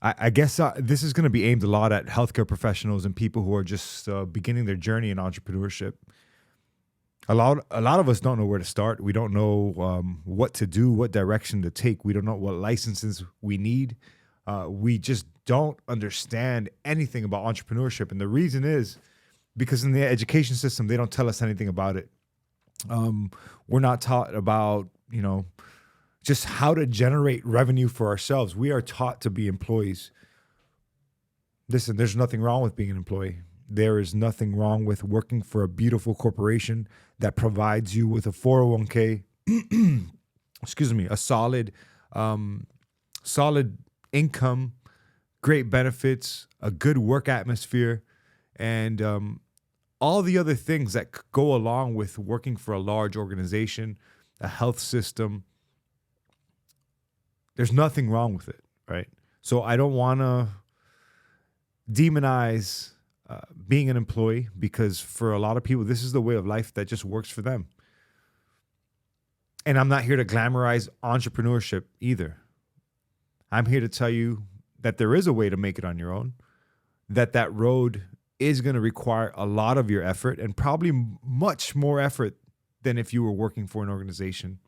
I guess this is going to be aimed a lot at healthcare professionals and people who are just beginning their journey in entrepreneurship. A lot of us don't know where to start. We don't know what to do, what direction to take. We don't know what licenses we need. We just don't understand anything about entrepreneurship. And the reason is because in the education system, they don't tell us anything about it. We're not taught about, just how to generate revenue for ourselves. We are taught to be employees. Listen, there's nothing wrong with being an employee. There is nothing wrong with working for a beautiful corporation that provides you with a 401k, excuse me, a solid income, great benefits, a good work atmosphere, and all the other things that go along with working for a large organization, a health system. There's nothing wrong with it, right? So I don't want to demonize being an employee, because for a lot of people, this is the way of life that just works for them. And I'm not here to glamorize entrepreneurship either. I'm here to tell you that there is a way to make it on your own, that road is going to require a lot of your effort, and probably much more effort than if you were working for an organization,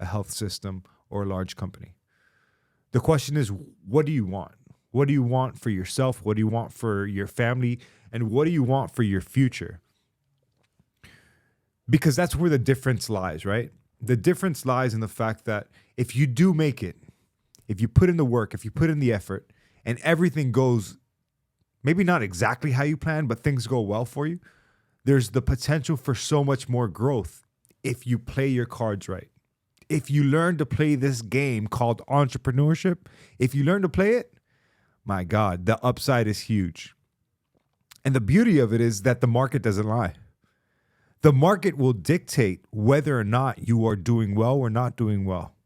a health system, or a large company. The question is, what do you want? What do you want for yourself? What do you want for your family? And what do you want for your future? Because that's where the difference lies, right? The difference lies in the fact that if you do make it, if you put in the work, if you put in the effort, and everything goes maybe not exactly how you planned, but things go well for you, there's the potential for so much more growth if you play your cards right. If you learn to play this game called entrepreneurship, if you learn to play it, my God, the upside is huge. And the beauty of it is that the market doesn't lie. The market will dictate whether or not you are doing well or not doing well.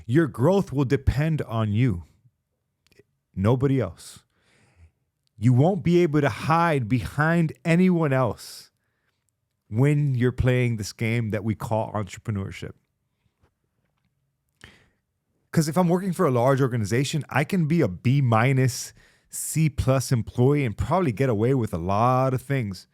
Your growth will depend on you, nobody else. You won't be able to hide behind anyone else when you're playing this game that we call entrepreneurship. Because if I'm working for a large organization, I can be a B-, C+ employee and probably get away with a lot of things.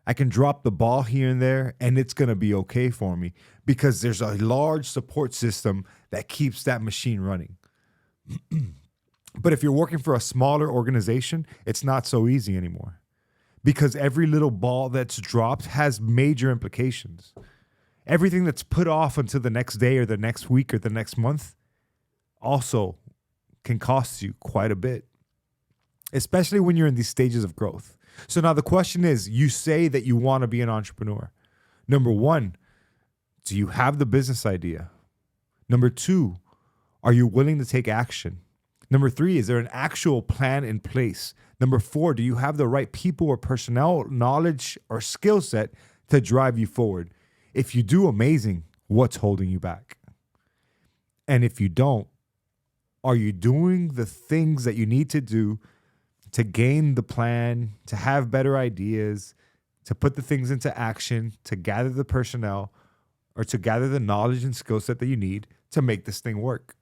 I can drop the ball here and there, and it's going to be okay for me because there's a large support system that keeps that machine running. But if you're working for a smaller organization, it's not so easy anymore, because every little ball that's dropped has major implications. Everything that's put off until the next day or the next week or the next month also can cost you quite a bit, especially when you're in these stages of growth. So now the question is, you say that you want to be an entrepreneur. Number one, do you have the business idea? Number two, are you willing to take action? Number three, is there an actual plan in place? Number four, do you have the right people or personnel, knowledge, or skill set to drive you forward? If you do, amazing. What's holding you back? And if you don't, are you doing the things that you need to do to gain the plan, to have better ideas, to put the things into action, to gather the personnel, or to gather the knowledge and skill set that you need to make this thing work?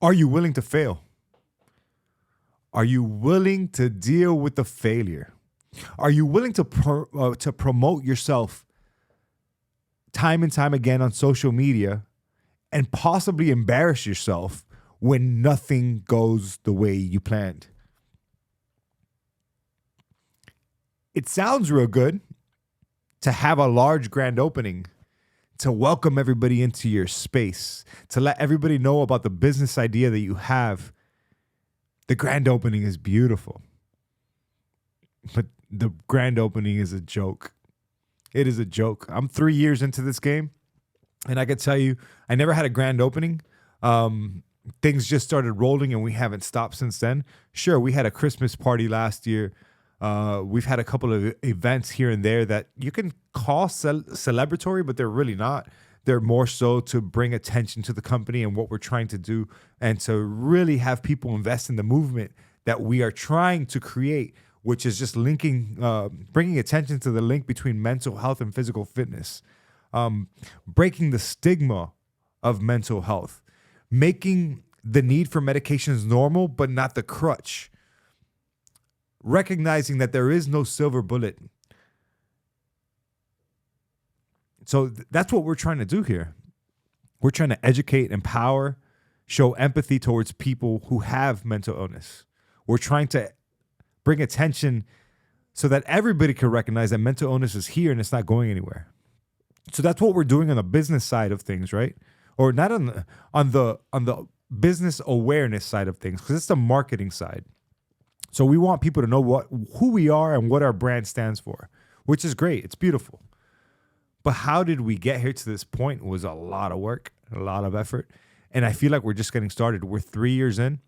Are you willing to fail? Are you willing to deal with the failure? Are you willing to promote yourself time and time again on social media and possibly embarrass yourself when nothing goes the way you planned? It sounds real good to have a large grand opening, to welcome everybody into your space, to let everybody know about the business idea that you have. The grand opening is beautiful, but the grand opening is a joke. It is a joke. I'm 3 years into this game, and I can tell you, I never had a grand opening. Things just started rolling, and we haven't stopped since then. Sure, we had a Christmas party last year. We've had a couple of events here and there that you can call celebratory, but they're really not. They're more so to bring attention to the company and what we're trying to do, and to really have people invest in the movement that we are trying to create, which is just linking, bringing attention to the link between mental health and physical fitness. breaking the stigma of mental health, making the need for medications normal, but not the crutch, recognizing that there is no silver bullet. So that's what we're trying to do here. We're trying to educate, empower, show empathy towards people who have mental illness. We're trying to bring attention so that everybody can recognize that mental illness is here and it's not going anywhere. So that's what we're doing on the business side of things, right? Or not on the business awareness side of things, because it's the marketing side. So we want people to know who we are and what our brand stands for, which is great. It's beautiful. But how did we get here to this point was a lot of work, a lot of effort. And I feel like we're just getting started. We're 3 years in.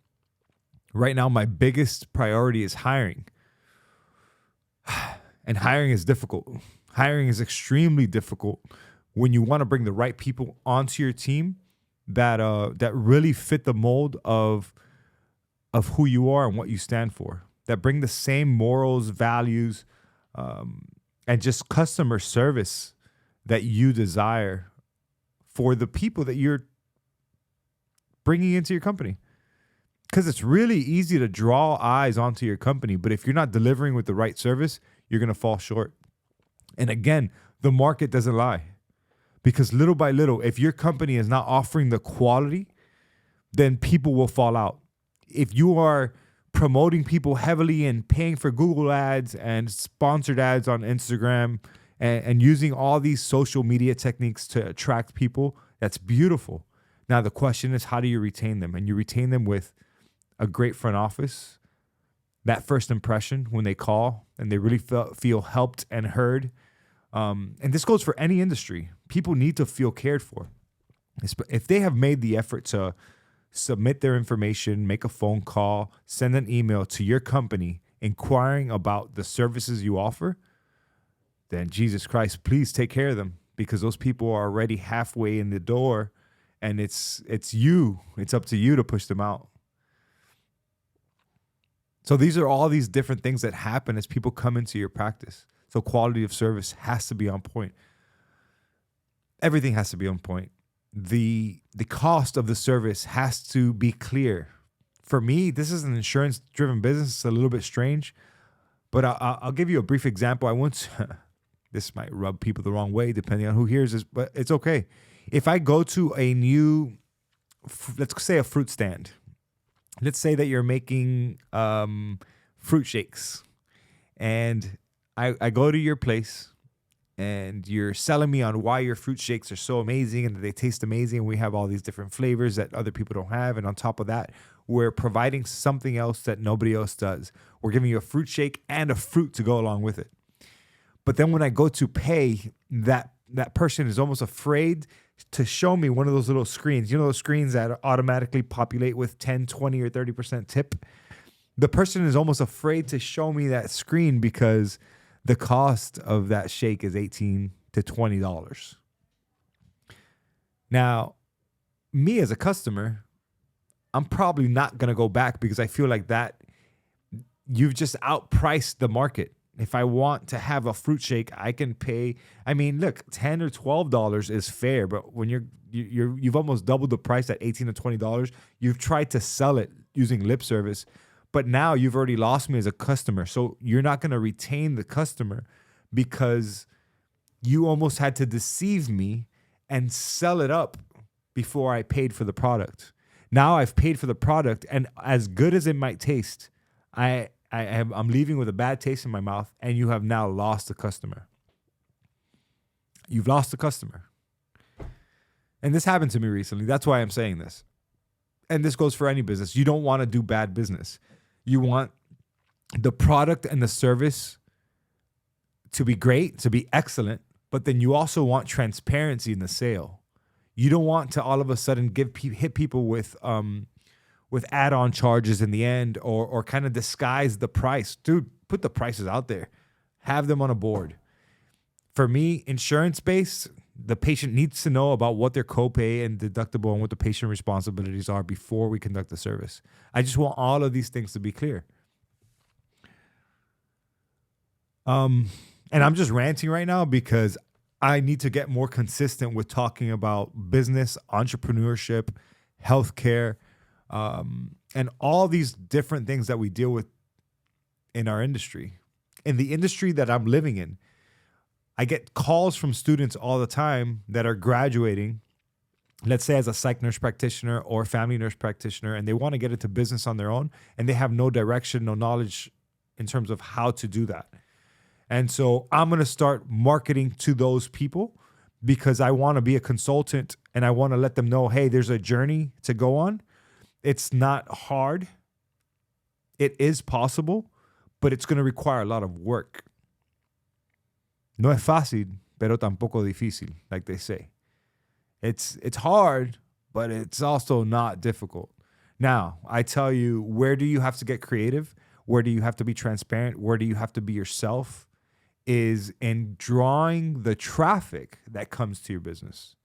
Right now, my biggest priority is hiring. And hiring is difficult. Hiring is extremely difficult when you want to bring the right people onto your team that really fit the mold of who you are and what you stand for, that bring the same morals, values, and just customer service that you desire for the people that you're bringing into your company. Because it's really easy to draw eyes onto your company, but if you're not delivering with the right service, you're going to fall short. And again, the market doesn't lie. Because little by little, if your company is not offering the quality, then people will fall out. If you are promoting people heavily and paying for Google ads and sponsored ads on Instagram and using all these social media techniques to attract people, that's beautiful. Now, the question is, how do you retain them? And you retain them with a great front office, that first impression when they call and they really feel helped and heard. And this goes for any industry. People need to feel cared for. If they have made the effort to submit their information, make a phone call, send an email to your company inquiring about the services you offer, then Jesus Christ, please take care of them, because those people are already halfway in the door, and it's up to you to push them out. So these are all these different things that happen as people come into your practice. So quality of service has to be on point. Everything has to be on point. The cost of the service has to be clear. For me, this is an insurance-driven business. It's a little bit strange, but I'll give you a brief example. I once, this might rub people the wrong way depending on who hears this, but it's okay. If I go to a new, let's say a fruit stand, let's say that you're making fruit shakes, and I go to your place and you're selling me on why your fruit shakes are so amazing and that they taste amazing. And we have all these different flavors that other people don't have. And on top of that, we're providing something else that nobody else does. We're giving you a fruit shake and a fruit to go along with it. But then when I go to pay, that person is almost afraid to show me one of those little screens. You know, those screens that automatically populate with 10, 20, or 30% tip. The person is almost afraid to show me that screen because the cost of that shake is $18 to $20. Now, me as a customer, I'm probably not going to go back because I feel like that you've just outpriced the market. If I want to have a fruit shake, I can pay. I mean, look, $10 or $12 is fair, but when you've almost doubled the price at $18 to $20, you've tried to sell it using lip service. But now you've already lost me as a customer. So you're not going to retain the customer because you almost had to deceive me and sell it up before I paid for the product. Now I've paid for the product, and as good as it might taste, I'm leaving with a bad taste in my mouth, and you have now lost the customer. You've lost the customer. And this happened to me recently. That's why I'm saying this. And this goes for any business. You don't want to do bad business. You want the product and the service to be great, to be excellent, but then you also want transparency in the sale. You don't want to all of a sudden hit people with add-on charges in the end or kind of disguise the price. Dude, put the prices out there. Have them on a board. For me, insurance-based, the patient needs to know about what their copay and deductible and what the patient responsibilities are before we conduct the service. I just want all of these things to be clear. And I'm just ranting right now because I need to get more consistent with talking about business, entrepreneurship, healthcare, and all these different things that we deal with in our industry. In the industry that I'm living in, I get calls from students all the time that are graduating, let's say as a psych nurse practitioner or family nurse practitioner, and they want to get into business on their own, and they have no direction, no knowledge in terms of how to do that. And so I'm going to start marketing to those people because I want to be a consultant and I want to let them know, hey, there's a journey to go on. It's not hard. It is possible, but it's going to require a lot of work. No es fácil, pero tampoco difícil, like they say. It's hard, but it's also not difficult. Now, I tell you, where do you have to get creative? Where do you have to be transparent? Where do you have to be yourself? Is in drawing the traffic that comes to your business.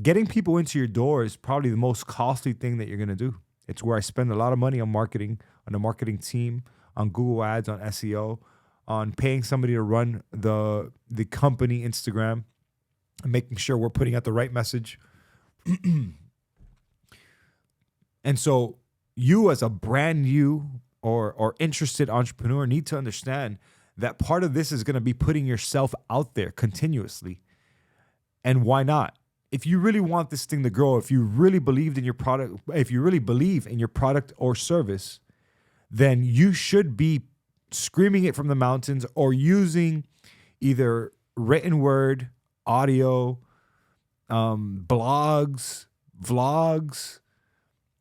Getting people into your door is probably the most costly thing that you're going to do. It's where I spend a lot of money on marketing, on the marketing team, on Google Ads, on SEO, on paying somebody to run the company Instagram, and making sure we're putting out the right message. And so you as a brand new or interested entrepreneur need to understand that part of this is going to be putting yourself out there continuously. And why not? If you really want this thing to grow, if you really believed in your product, if you really believe in your product or service, then you should be screaming it from the mountains or using either written word, audio, blogs, vlogs,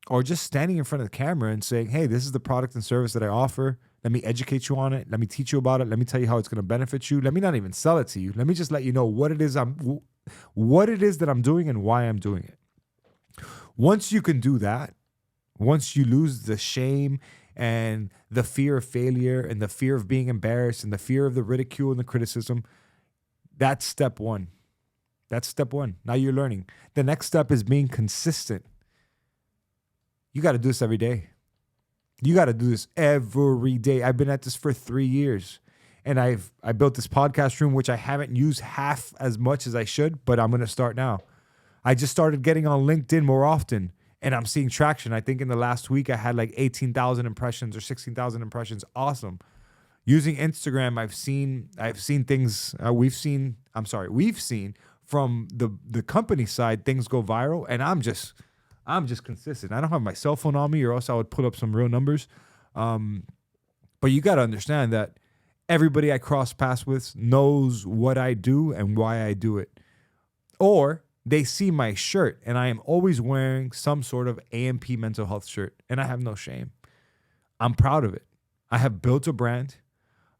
or just standing in front of the camera and saying, hey, this is the product and service that I offer. Let me educate you on it. Let me teach you about it. Let me tell you how it's going to benefit you. Let me not even sell it to you. Let me just let you know what it is that I'm doing and why I'm doing it. Once you can do that, once you lose the shame and the fear of failure and the fear of being embarrassed and the fear of the ridicule and the criticism, that's step one. That's step one. Now you're learning. The next step is being consistent. You got to do this every day. You got to do this every day. I've been at this for 3 years, and I built this podcast room, which I haven't used half as much as I should, but I'm going to start now. I just started getting on LinkedIn more often, and I'm seeing traction. I think in the last week, I had like 18,000 impressions or 16,000 impressions. Awesome. Using Instagram, I've seen things we've seen from the company side, things go viral, and I'm just consistent. I don't have my cell phone on me, or else I would put up some real numbers. But you got to understand that everybody I cross paths with knows what I do and why I do it. Or they see my shirt, and I am always wearing some sort of AMP mental health shirt, and I have no shame. I'm proud of it. I have built a brand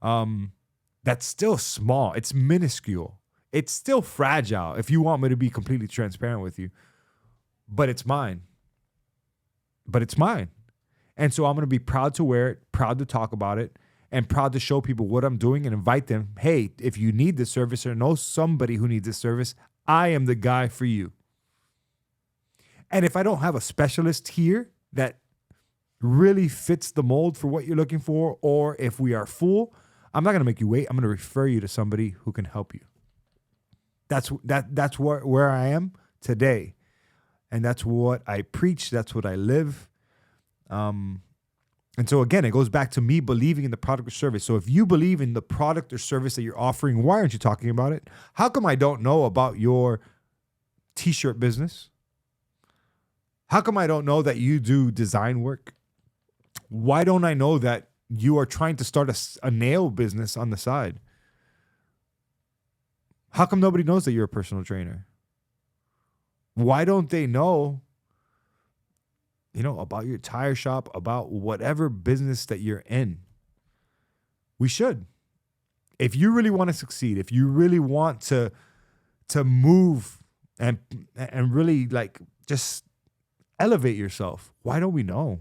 that's still small. It's minuscule. It's still fragile, if you want me to be completely transparent with you. But it's mine. And so I'm going to be proud to wear it, proud to talk about it, and proud to show people what I'm doing and invite them. Hey, if you need this service or know somebody who needs this service, I am the guy for you. And if I don't have a specialist here that really fits the mold for what you're looking for, or if we are full, I'm not going to make you wait. I'm going to refer you to somebody who can help you. That's where I am today. And that's what I preach. That's what I live. And so again, it goes back to me believing in the product or service. So if you believe in the product or service that you're offering, why aren't you talking about it? How come I don't know about your t-shirt business? How come I don't know that you do design work? Why don't I know that you are trying to start a nail business on the side? How come nobody knows that you're a personal trainer? Why don't they know, about your tire shop, about whatever business that you're in? We should. If you really want to succeed, if you really want to move and really just elevate yourself, why don't we know?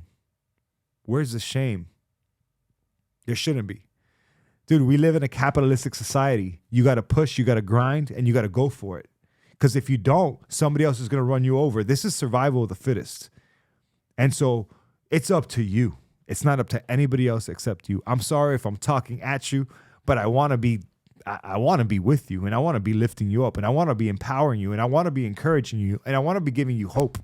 Where's the shame? There shouldn't be. Dude, we live in a capitalistic society. You got to push, you got to grind, and you got to go for it. Because if you don't, somebody else is going to run you over. This is survival of the fittest. And so it's up to you. It's not up to anybody else except you. I'm sorry if I'm talking at you, but I want to be I want to be with you, and I want to be lifting you up, and I want to be empowering you, and I want to be encouraging you, and I want to be giving you hope.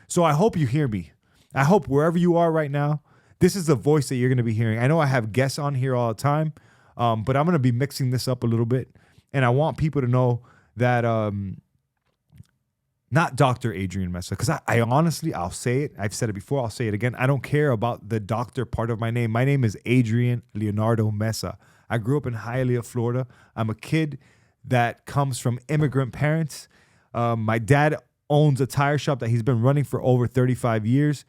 So I hope you hear me. I hope wherever you are right now, this is the voice that you're going to be hearing. I know I have guests on here all the time, but I'm going to be mixing this up a little bit. And I want people to know that not Dr. Adrian Mesa, because I honestly, I'll say it. I've said it before. I'll say it again. I don't care about the doctor part of my name. My name is Adrian Leonardo Mesa. I grew up in Hialeah, Florida. I'm a kid that comes from immigrant parents. My dad owns a tire shop that he's been running for over 35 years.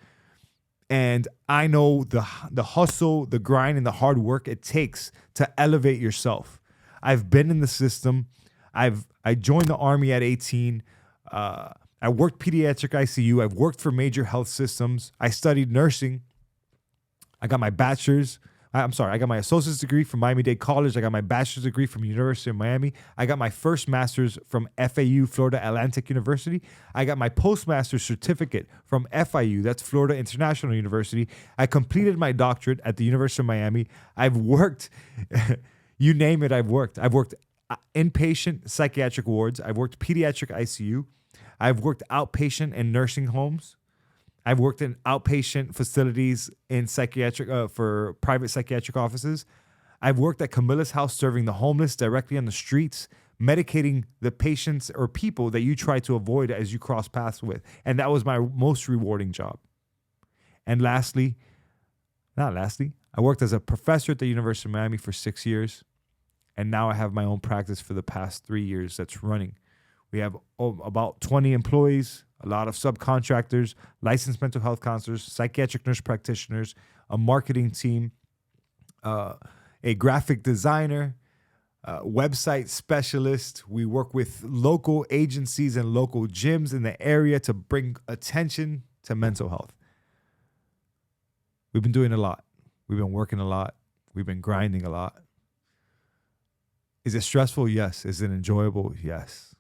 And I know the hustle, the grind, and the hard work it takes to elevate yourself. I've been in the system. I joined the Army at 18. I worked pediatric ICU. I've worked for major health systems. I studied nursing. I got my bachelor's. I got my associate's degree from Miami-Dade College. I got my bachelor's degree from University of Miami. I got my first master's from FAU, Florida Atlantic University. I got my postmaster's certificate from FIU, that's Florida International University. I completed my doctorate at the University of Miami. I've worked, you name it, I've worked. I've worked inpatient psychiatric wards. I've worked pediatric ICU. I've worked outpatient in nursing homes. I've worked in outpatient facilities in psychiatric for private psychiatric offices. I've worked at Camilla's house serving the homeless directly on the streets, medicating the patients or people that you try to avoid as you cross paths with. And that was my most rewarding job. And I worked as a professor at the University of Miami for 6 years. And now I have my own practice for the past 3 years that's running. We have about 20 employees, a lot of subcontractors, licensed mental health counselors, psychiatric nurse practitioners, a marketing team, a graphic designer, website specialist. We work with local agencies and local gyms in the area to bring attention to mental health. We've been doing a lot. We've been working a lot. We've been grinding a lot. Is it stressful? Yes. Is it enjoyable? Yes.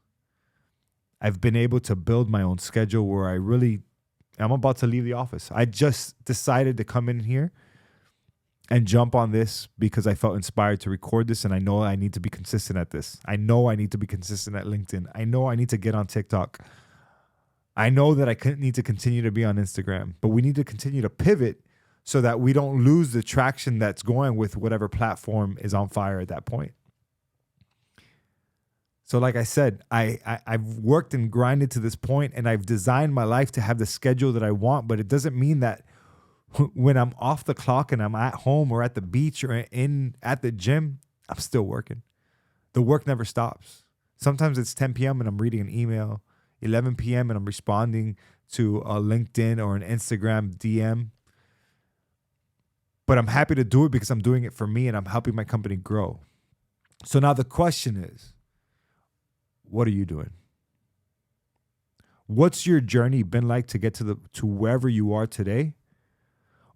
I've been able to build my own schedule where I'm about to leave the office. I just decided to come in here and jump on this because I felt inspired to record this, and I know I need to be consistent at this. I know I need to be consistent at LinkedIn. I know I need to get on TikTok. I know that I need to continue to be on Instagram, but we need to continue to pivot so that we don't lose the traction that's going with whatever platform is on fire at that point. So like I said, I've worked and grinded to this point, and I've designed my life to have the schedule that I want, but it doesn't mean that when I'm off the clock and I'm at home or at the beach or at the gym, I'm still working. The work never stops. Sometimes it's 10 p.m. and I'm reading an email, 11 p.m. and I'm responding to a LinkedIn or an Instagram DM. But I'm happy to do it because I'm doing it for me and I'm helping my company grow. So now the question is, what are you doing? What's your journey been like to get to wherever you are today?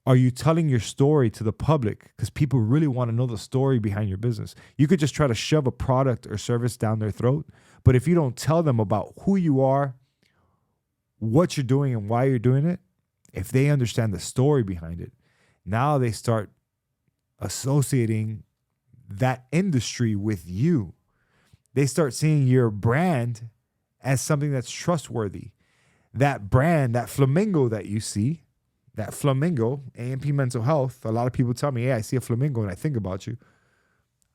Are you telling your story to the public? Because people really want to know the story behind your business. You could just try to shove a product or service down their throat. But if you don't tell them about who you are, what you're doing and why you're doing it, if they understand the story behind it, now they start associating that industry with you. They start seeing your brand as something that's trustworthy. That brand, that flamingo that you see, that flamingo, AMP Mental Health, a lot of people tell me, hey, I see a flamingo and I think about you.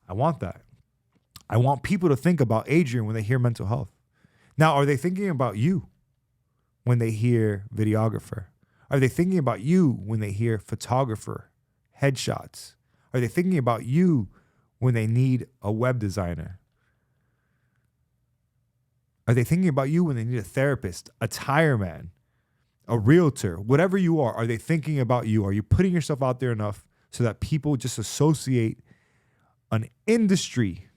I want that. I want people to think about Adrian when they hear mental health. Now, are they thinking about you when they hear videographer? Are they thinking about you when they hear photographer, headshots? Are they thinking about you when they need a web designer? Are they thinking about you when they need a therapist, a tire man, a realtor, whatever you are they thinking about you? Are you putting yourself out there enough so that people just associate an industry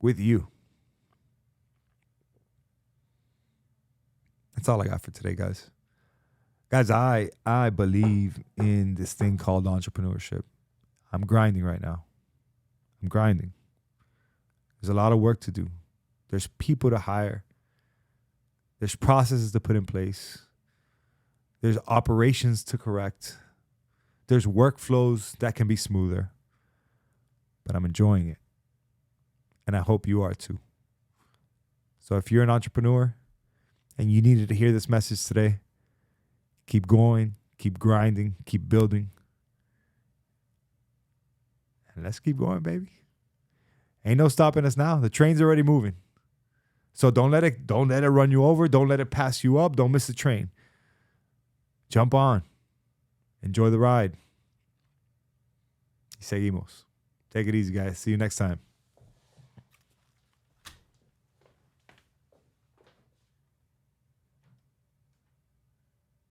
with you? That's all I got for today, guys. Guys, I believe in this thing called entrepreneurship. I'm grinding right now. I'm grinding. There's a lot of work to do. There's people to hire. There's processes to put in place. There's operations to correct. There's workflows that can be smoother. But I'm enjoying it. And I hope you are too. So if you're an entrepreneur and you needed to hear this message today, keep going, keep grinding, keep building. And let's keep going, baby. Ain't no stopping us now. The train's already moving. So don't let it run you over. Don't let it pass you up. Don't miss the train. Jump on. Enjoy the ride. Y seguimos. Take it easy, guys. See you next time.